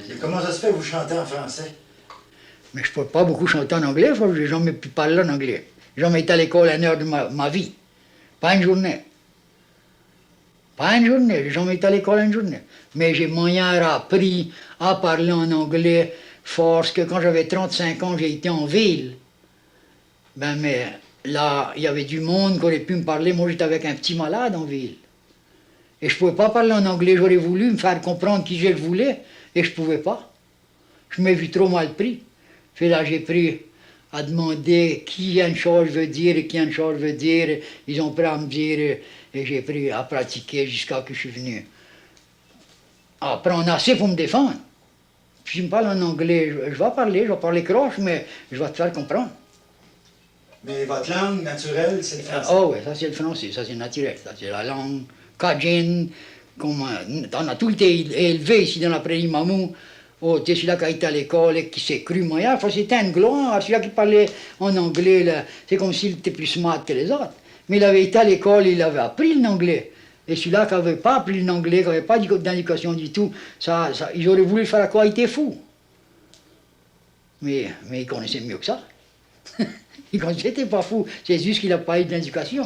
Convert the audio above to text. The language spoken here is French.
Et comment ça se fait que vous chantez en français? Mais je ne peux pas beaucoup chanter en anglais, parce que j'ai jamais pu parler en anglais. J'ai jamais été à l'école une heure de ma vie. Pas une journée. Pas une journée, j'ai jamais été à l'école une journée. Mais j'ai moyen appris à parler en anglais force que quand j'avais 35 ans, j'ai été en ville. Ben mais là, il y avait du monde qui aurait pu me parler. Moi, j'étais avec un petit malade en ville. Et je ne pouvais pas parler en anglais. J'aurais voulu me faire comprendre qui je le voulais, et je ne pouvais pas. Je m'ai vu trop mal pris. Puis là, j'ai pris à demander qui une chose veut dire et qui une chose veut dire. Ils ont pris à me dire, et j'ai pris à pratiquer jusqu'à ce que je suis venu apprendre assez pour me défendre. Si je me parle en anglais, je vais parler croche, mais je vais te faire comprendre. Mais votre langue naturelle, c'est le français. Oh oui, ça c'est le français, ça c'est naturel. Ça c'est la langue cajun. On a tout été élevé ici dans la prairie Mamou. Oh, c'est celui-là qui a été à l'école et qui s'est cru moyen. C'était une gloire. Celui-là qui parlait en anglais, c'est comme s'il était plus smart que les autres. Mais il avait été à l'école, il avait appris l'anglais. Et celui-là qui n'avait pas appris l'anglais, qui n'avait pas d'indication du tout, ils auraient voulu faire à quoi? Il était fou. Mais il connaissait mieux que ça. Il connaissait, c'était pas fou. C'est juste qu'il n'a pas eu d'éducation.